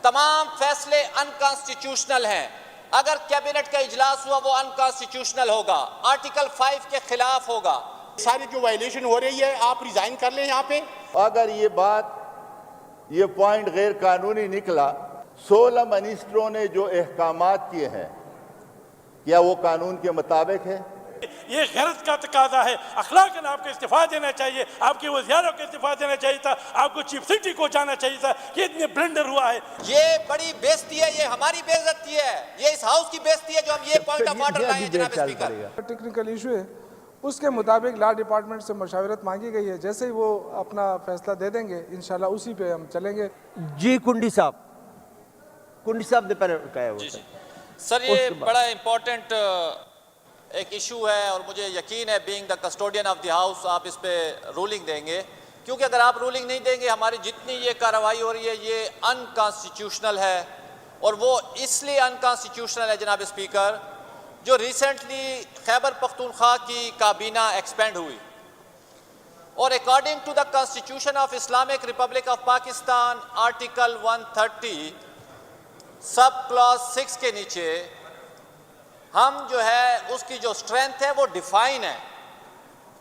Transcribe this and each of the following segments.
تمام فیصلے انکانسٹیٹیوشنل ہیں. اگر کیبنٹ کا اجلاس ہوا وہ انکانسٹیٹیوشنل ہوگا, آرٹیکل 5 کے خلاف ہوگا. ساری جو وائلیشن ہو رہی ہے آپ ریزائن کر لیں یہاں پہ. اگر یہ پوائنٹ غیر قانونی نکلا, 16 منسٹروں نے جو احکامات کیے ہیں کیا وہ قانون کے مطابق ہے؟ یہ غیرت کا تقاضا ہے. اخلاقاً آپ کو استعفیٰ دینا چاہیے, آپ کے وزیروں کو استعفیٰ دینا چاہیے تھا, آپ کو چیف سیکرٹری کو جانا چاہیے تھا. یہ اتنے بلنڈر ہوا ہے. یہ بڑی بےزتی ہے, یہ ہماری بے عزتی ہے, یہ اس ہاؤس کی بے عزتی ہے جو ہم یہ پوائنٹ آف آرڈر لائے ہیں جناب اسپیکر. ٹیکنیکل ایشو ہے, اس کے مطابق لا ڈپارٹمنٹ سے مشاورت مانگی گئی ہے. جیسے ہی وہ اپنا فیصلہ دے دیں گے انشاءاللہ اسی پہ ہم چلیں گے. جی کنڈی صاحب نے پہلے کہا ہے. جی سر, یہ بڑا امپورٹنٹ ایک ایشو ہے اور مجھے یقین ہے being the custodian of the house آپ اس پہ رولنگ دیں گے, کیونکہ اگر آپ رولنگ نہیں دیں گے ہماری جتنی یہ کارروائی ہو رہی ہے یہ انکانسٹیٹیوشنل ہے. اور وہ اس لیے انکانسٹیٹیوشنل ہے جناب اسپیکر, جو ریسنٹلی خیبر پختونخوا کی کابینہ ایکسپینڈ ہوئی اور according to the constitution of Islamic republic of Pakistan article 130 sub class 6 کے نیچے ہم جو ہے اس کی جو سٹرینتھ ہے وہ ڈیفائن ہے.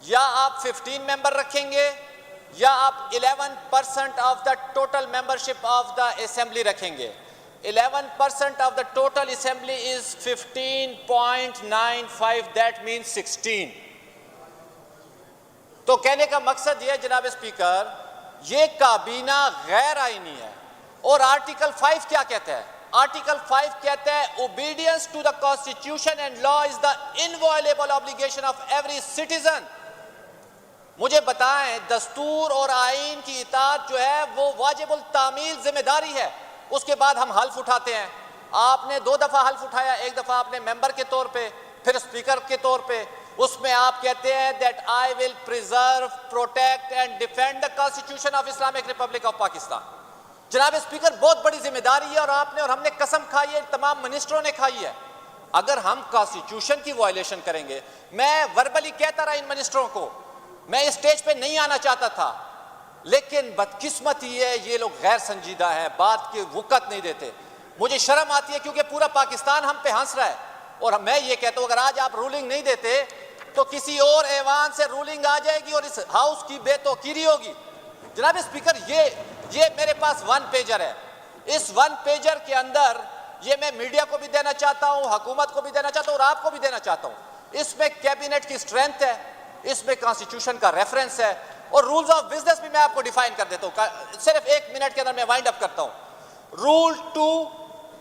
یا آپ 15 ممبر رکھیں گے یا آپ 11% of the total membership of the assembly رکھیں گے. 11% of the total assembly is 15.95, that means 16. تو کہنے کا مقصد یہ جناب اسپیکر, یہ کابینہ غیر آئینی ہے. اور آرٹیکل 5 کیا کہتا ہے؟ آرٹیکل 5 کہتا ہے obedience to the constitution and law is the inviolable obligation of every citizen. مجھے بتائیں, دستور اور آئین کی اطاعت جو ہے وہ واجب التعمیل ذمہ داری ہے. اس کے بعد ہم حلف اٹھاتے ہیں. آپ نے 2 دفعہ حلف اٹھایا, ایک دفعہ آپ نے ممبر کے طور پہ, پھر اسپیکر کے طور پہ. اس میں آپ کہتے ہیں that I will preserve, protect and defend the Constitution of Islamic Republic of Pakistan. جناب اسپیکر بہت بڑی ذمہ داری ہے اور آپ نے اور ہم نے قسم کھائی ہے, تمام منسٹروں نے کھائی ہے. اگر ہم کانسٹیٹیوشن کی وائلیشن کریں گے, میں وربلی کہتا رہا ان منسٹروں کو, میں اس سٹیج پہ نہیں آنا چاہتا تھا, لیکن بدقسمت یہ ہے یہ لوگ غیر سنجیدہ ہیں, بات کی وقت نہیں دیتے. مجھے شرم آتی ہے کیونکہ پورا پاکستان ہم پہ ہنس رہا ہے. اور میں یہ کہتا ہوں اگر آج آپ رولنگ نہیں دیتے تو کسی اور ایوان سے رولنگ آ جائے گی اور اس ہاؤس کی بے توقیری ہوگی. جناب اسپیکر, یہ میرے پاس 1 پیجر ہے. اس 1 پیجر کے اندر یہ میں میڈیا کو بھی دینا چاہتا ہوں, حکومت کو بھی دینا چاہتا ہوں اور آپ کو بھی دینا چاہتا ہوں. اس میں کیبنٹ کی سٹرینتھ ہے, اس میں کانسٹیٹیوشن کا ریفرنس ہے اور رولز آف بزنس بھی میں آپ کو ڈیفائن کر دیتا ہوں. صرف 1 منٹ کے اندر میں وائنڈ اپ کرتا ہوں. Rule 2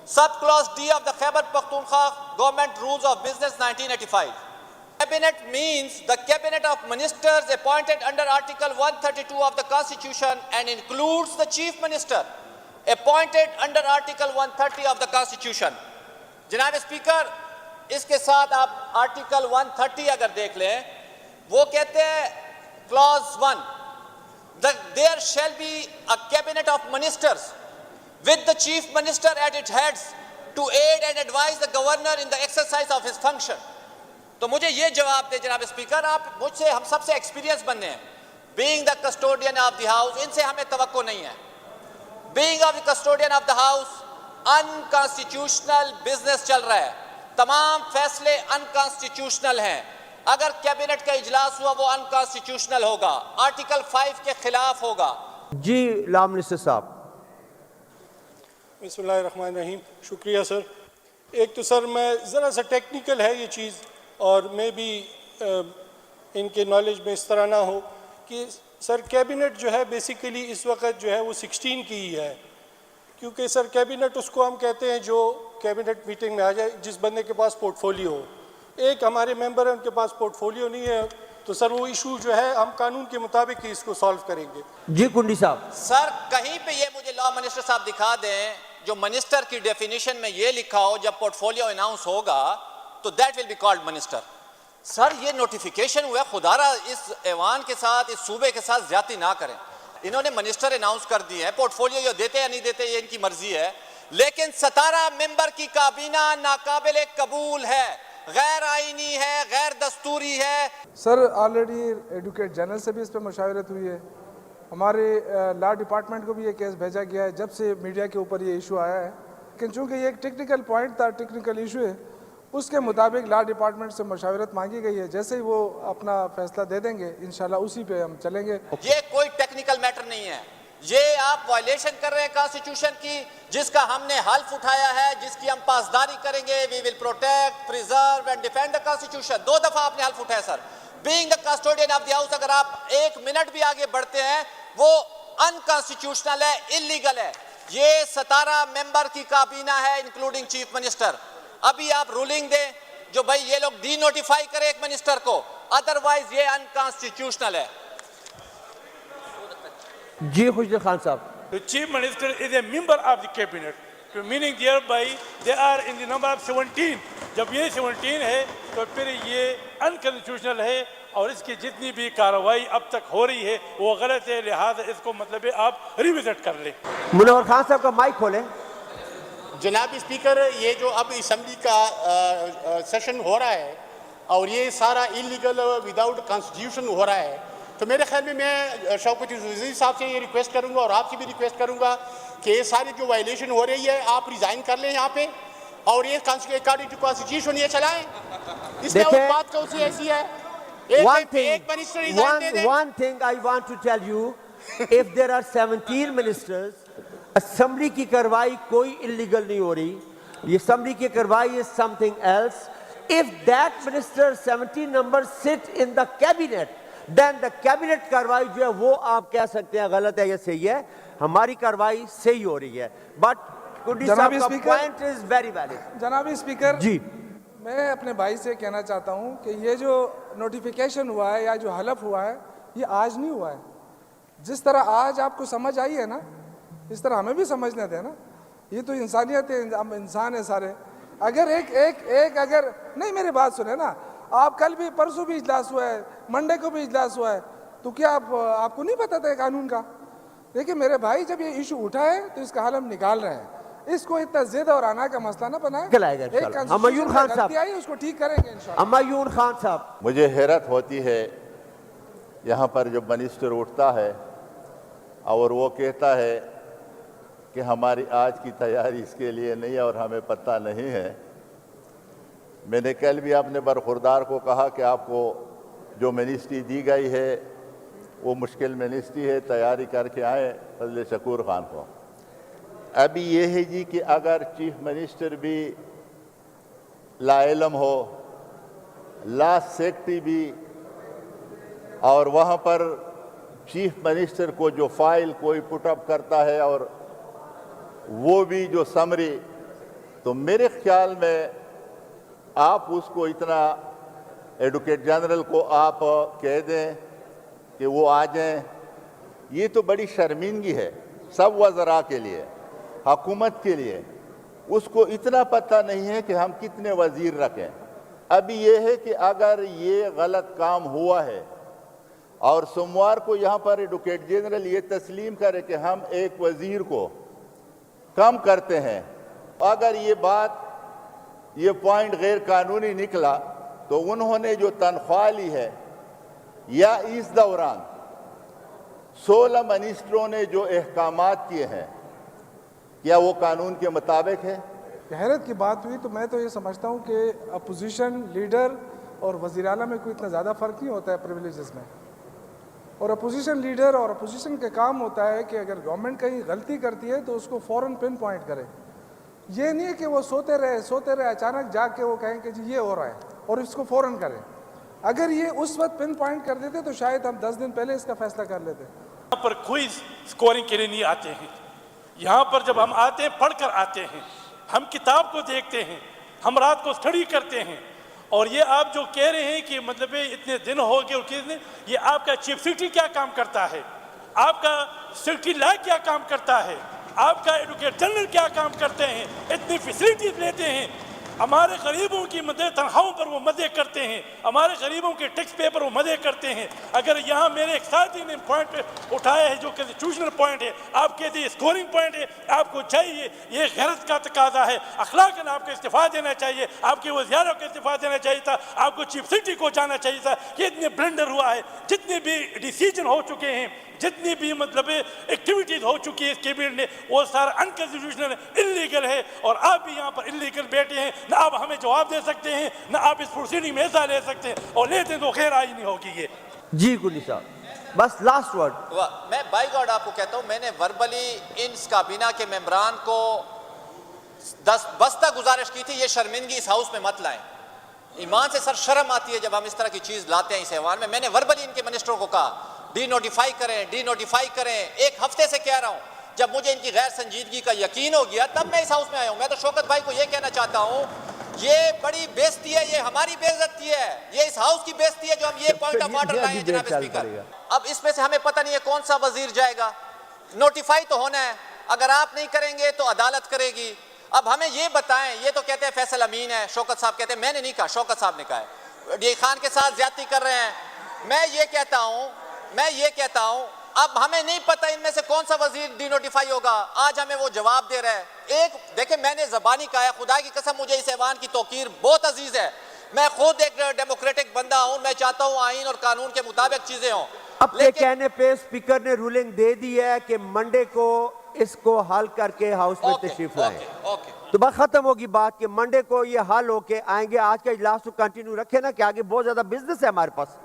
sub class D of the Khyber Pakhtunkhwa government rules of business 1985. Cabinet means the cabinet of ministers appointed under Article 132 of the Constitution and includes the chief minister appointed under Article 130 of the Constitution. جناب speaker, اس کے ساتھ آپ article 130 اگر دیکھ لیں, وہ کہتے ہیں clause 1 that there shall be a cabinet of ministers with the chief minister at its heads to aid and advise the governor in the exercise of his function. تو مجھے یہ جواب دے جناب اسپیکر, آپ مجھ سے ہم سب سے ایکسپیرینس بننے ہیں. Being the custodian of the house, ان سے ہمیں توقع نہیں ہے. Being of the custodian of the house, unconstitutional business چل رہا ہے, تمام فیصلے انکانسٹیٹیوشنل ہیں. اگر کیبنٹ کا اجلاس ہوا وہ انکانسٹیٹیوشنل ہوگا, آرٹیکل 5 کے خلاف ہوگا. جی لا منسٹر صاحب. بسم اللہ الرحمن الرحیم. شکریہ سر. ایک تو سر میں ذرا سا ٹیکنیکل ہے یہ چیز, اور میں بھی ان کے نالج میں اس طرح نہ ہو کہ سر کیبنٹ جو ہے بیسیکلی اس وقت جو ہے وہ 16 کی ہی ہے, کیونکہ سر کیبنٹ اس کو ہم کہتے ہیں جو کیبنٹ میٹنگ میں آ جائے جس بندے کے پاس پورٹ فولیو ہو. ایک ہمارے ممبر ہیں ان کے پاس پورٹ فولیو نہیں ہے, تو سر وہ ایشو جو ہے ہم قانون کے مطابق ہی اس کو سالو کریں گے. جی کنڈی صاحب. سر کہیں پہ یہ مجھے لا منسٹر صاحب دکھا دیں جو منسٹر کی ڈیفینیشن میں یہ لکھا ہو جب پورٹ فولیو اناؤنس ہوگا تو that will be called minister. Sir یہ نوٹیفیکیشن ہوا ہے, خدا را اس ایوان کے ساتھ, اس صوبے کے ساتھ زیادتی نہ کریں. انہوں نے منسٹر اناؤنس کر دی ہے, پورٹ فولیو یہ دیتے یا نہیں دیتے یہ ان کی مرضی ہے, لیکن 17 ممبر کی کابینہ ناقابل قبول ہے, غیر آئینی ہے, غیر دستوری ہے. سر آلریڈی ایڈوکیٹ جنرل سے بھی اس پہ مشاورت ہوئی ہے, ہمارے لا ڈپارٹمنٹ کو بھی یہ کیس بھیجا گیا ہے جب سے میڈیا کے اوپر یہ ایشو آیا ہے، لیکن چونکہ یہ ایک ٹیکنیکل پوائنٹ تھا، ٹیکنیکل ایشو ہے، اس کے مطابق لا ڈپارٹمنٹ سے مشاورت مانگی گئی ہے، جیسے ہی وہ اپنا فیصلہ دے دیں گے انشاءاللہ اسی پہ ہم چلیں گے۔ یہ کوئی ٹیکنیکل میٹر نہیں ہے، یہ آپ وائلیشن کر رہے ہیں کانسٹیٹیوشن کی، جس کا ہم نے حلف اٹھایا ہے، جس کی ہم پاسداری کریں گے۔ We will protect, preserve and defend the constitution. 2 دفعہ آپ نے حلف اٹھایا sir. Being the custodian of the house, اگر آپ 1 منٹ بھی آگے بڑھتے ہیں وہ انکانسٹیٹیوشنل ہے، انلیگل ہے۔ یہ 17 ممبر کی کابینہ ہے انکلوڈنگ چیف منسٹر۔ ابھی آپ رولنگ دیں جو بھائی یہ لوگ ڈی نوٹیفائی کرے ایک منسٹر کو، ادروائز یہ انکانسٹیٹیوشنل ہے۔ جی خوشدل خان صاحب۔ The chief minister is a member of the cabinet, meaning thereby they are in the number of 17. جب یہ 17 ہے تو پھر یہ انکنسٹیٹیوشنل ہے، اور اس کی جتنی بھی کارروائی اب تک ہو رہی ہے وہ غلط ہے، لہٰذا اس کو مطلب ہے آپ ریوزٹ کر لیں۔ منور خان صاحب کا مائک کھولیں۔ جناب اسپیکر، یہ جو اب اسمبلی کا سیشن ہو رہا ہے اور یہ سارا انلیگل وداؤٹ کانسٹیٹیوشن ہو رہا ہے، تو میرے خیال میں شوکت وزیر صاحب سے یہ ریکویسٹ کروں گا اور آپ سے بھی ریکویسٹ کروں گا کہ یہ ساری جو وائلیشن ہو رہی ہے آپ ریزائن کر لیں یہاں پہ، اور یہ اکارڈنگ ٹو کانسٹیٹیوشن یہ چلائیں۔ اس میں اور بات کا اسی ایسی ہے، ایک منسٹر ریزائن دے دیں۔ One thing I want to tell you, if there are 17 ministers, assembly کی کارروائی کوئی انلیگل نہیں ہو رہی، یہ اسمبلی کی کارروائی is something else. If that minister 17 numbers sit in the cabinet, then the cabinet کارروائی جو ہے وہ آپ کہہ سکتے ہیں غلط ہے یا صحیح ہے، ہماری کارروائی صحیح ہو رہی ہے۔ بٹ کنڈی صاحب کا پوائنٹ از ویری ویلڈ۔ جناب اسپیکر، جی میں اپنے بھائی سے کہنا چاہتا ہوں کہ یہ جو نوٹیفیکیشن ہوا ہے یا جو حلف ہوا ہے یہ آج نہیں ہوا ہے۔ جس طرح آج آپ کو سمجھ آئی ہے نا، اس طرح ہمیں بھی سمجھنے دیں نا، یہ تو انسانیت ہے، ہم انسان ہیں سارے۔ اگر ایک اگر نہیں، میری بات سنیں نا، آپ کل بھی پرسوں بھی اجلاس ہوا ہے، منڈے کو بھی اجلاس ہوا ہے، تو کیا آپ کو نہیں پتہ تھا قانون کا؟ دیکھیں میرے بھائی، جب یہ ایشو اٹھا ہے تو اس کا حل ہم نکال رہے ہیں، اس کو اتنا زد اور آنا کا مسئلہ نہ بنائیں۔ نکلائے گا انشاءاللہ۔ ہمایون خان صاحب، اس کو ٹھیک کریں گے انشاءاللہ۔ ہمایون خان صاحب۔ مجھے حیرت ہوتی ہے یہاں پر جب منسٹر اٹھتا ہے اور وہ کہتا ہے کہ ہماری آج کی تیاری اس کے لیے نہیں ہے اور ہمیں پتہ نہیں ہے۔ میں نے کل بھی اپنے برخوردار کو کہا کہ آپ کو جو منسٹری دی گئی ہے وہ مشکل منسٹری ہے، تیاری کر کے آئیں فضل شکور خان کو۔ ابھی یہ ہے جی کہ اگر چیف منسٹر بھی لا علم ہو، لا سیکرٹری بھی، اور وہاں پر چیف منسٹر کو جو فائل کوئی پٹ اپ کرتا ہے اور وہ بھی جو سمری، تو میرے خیال میں آپ اس کو اتنا ایڈوکیٹ جنرل کو آپ کہہ دیں کہ وہ آ جائیں، یہ تو بڑی شرمندگی ہے سب وزراء کے لیے، حکومت کے لیے۔ اس کو اتنا پتہ نہیں ہے کہ ہم کتنے وزیر رکھیں۔ ابھی یہ ہے کہ اگر یہ غلط کام ہوا ہے اور سوموار کو یہاں پر ایڈوکیٹ جنرل یہ تسلیم کرے کہ ہم ایک وزیر کو کم کرتے ہیں، اگر یہ بات یہ پوائنٹ غیر قانونی نکلا تو انہوں نے جو تنخواہ لی ہے یا اس دوران 16 منسٹروں نے جو احکامات کیے ہیں کیا وہ قانون کے مطابق ہے؟ حیرت کی بات ہوئی تو میں تو یہ سمجھتا ہوں کہ اپوزیشن لیڈر اور وزیر اعلیٰ میں کوئی اتنا زیادہ فرق نہیں ہوتا ہے پریویلیجز میں، اور اپوزیشن لیڈر اور اپوزیشن کا کام ہوتا ہے کہ اگر گورنمنٹ کہیں غلطی کرتی ہے تو اس کو فوراً پن پوائنٹ کرے۔ یہ نہیں ہے کہ وہ سوتے رہے اچانک جا کے وہ کہیں کہ جی یہ ہو رہا ہے اور اس کو فوراً کریں۔ اگر یہ اس وقت پن پوائنٹ کر دیتے تو شاید ہم 10 دن پہلے اس کا فیصلہ کر لیتے۔ یہاں پر کوئی سکورنگ کے لیے نہیں آتے ہیں، یہاں پر جب ہم آتے ہیں پڑھ کر آتے ہیں، ہم کتاب کو دیکھتے ہیں، ہم رات کو اسٹڈی کرتے ہیں۔ اور یہ آپ جو کہہ رہے ہیں کہ مطلب اتنے دن ہو گئے اور کتنے، یہ آپ کا چیف سیکرٹری کیا کام کرتا ہے، آپ کا سیکرٹری لا کیا کام کرتا ہے، آپ کا ایڈوکیٹ جنرل کیا کام کرتے ہیں، اتنی فیسلٹیز لیتے ہیں، ہمارے غریبوں کی مدد تنخواہوں پر وہ مدد کرتے ہیں, ہمارے غریبوں کے ٹیکس پے پر وہ مدد کرتے ہیں. اگر یہاں میرے ایک ساتھی نے پوائنٹ اٹھایا ہے جو کنسٹیٹیوشنل پوائنٹ ہے, آپ کہتے ہیں اسکورنگ پوائنٹ ہے, آپ کو چاہیے, یہ غیرت کا تقاضا ہے, اخلاقاً آپ کو استعفیٰ دینا چاہیے, آپ کے وزیروں کو استعفیٰ دینا چاہیے تھا, آپ کو چیف سیکرٹری کو جانا چاہیے تھا. کہ اتنے بلنڈر ہوا ہے, جتنے بھی ڈیسیجن ہو چکے ہیں, جتنی بھی مطلب ایکٹیویٹیز ہو چکی ہے اس کیبنٹ نے, وہ سارا انکنسٹیٹیوشنل انلیگل ہے. اور آپ بھی یہاں پر انلیگل بیٹھے ہیں, نہ آپ ہمیں جواب دے سکتے ہیں, نہ آپ اس پروسیڈنگ میں حصہ لے سکتے ہیں, اور لیتے ہیں تو خیر آئی نہیں ہوگی. یہ جی گلی صاحب بس لاسٹ ورڈ. میں بائی گاڈ آپ کو کہتا ہوں, میں نے وربلی ان کابینہ کے ممبران کو بستہ گزارش کی تھی, یہ شرمندگی اس ہاؤس میں مت لائیں. ایمان سے سر شرم آتی ہے جب ہم اس طرح کی چیز لاتے ہیں اس ایوان میں. میں نے وربلی ان کے منسٹروں کو کہا ڈی نوٹیفائی کریں, ڈی نوٹیفائی کریں. ایک ہفتے سے کہہ رہا ہوں, جب مجھے ان کی غیر سنجیدگی کا یقین ہو گیا تب میں اس ہاؤس میں آیا ہوں. میں تو شوکت بھائی کو یہ کہنا چاہتا ہوں, یہ بڑی بےزتی ہے, یہ ہماری بے عزتی ہے, یہ اس ہاؤس کی بےزتی ہے جو ہم یہ پوائنٹ آف آرڈر لائے ہیں جناب اسپیکر. اب اس میں سے ہمیں پتہ نہیں ہے کون سا وزیر جائے گا. نوٹیفائی تو ہونا ہے, اگر آپ نہیں کریں گے تو عدالت کرے گی. اب ہمیں یہ بتائیں, یہ تو کہتے ہیں فیصل امین ہے, شوکت صاحب کہتے ہیں, میں نے نہیں کہا, شوکت صاحب نے کہا ہے, ڈی خان کے ساتھ زیادتی کر رہے ہیں. میں یہ کہتا ہوں اب ہمیں نہیں پتہ ان میں سے کون سا وزیر ڈی نوٹیفائی ہوگا. آج ہمیں وہ جواب دے رہا ہے. ایک دیکھیں, میں نے زبانی کہا ہے, خدا کی قسم مجھے اس ایوان کی توقیر بہت عزیز ہے. میں خود ایک ڈیموکریٹک بندہ ہوں, میں چاہتا ہوں آئین اور قانون کے مطابق چیزیں ہوں. اپنے کہنے پہ اسپیکر نے رولنگ دے دی ہے کہ منڈے کو اس کو حل کر کے ہاؤس میں تشریف لائیں. تو بات ختم ہوگی بات کہ منڈے کو یہ حل ہو کے آئیں گے. آج کا اجلاس تو کنٹینیو رکھے نا, کہ آگے بہت زیادہ بزنس ہے ہمارے پاس.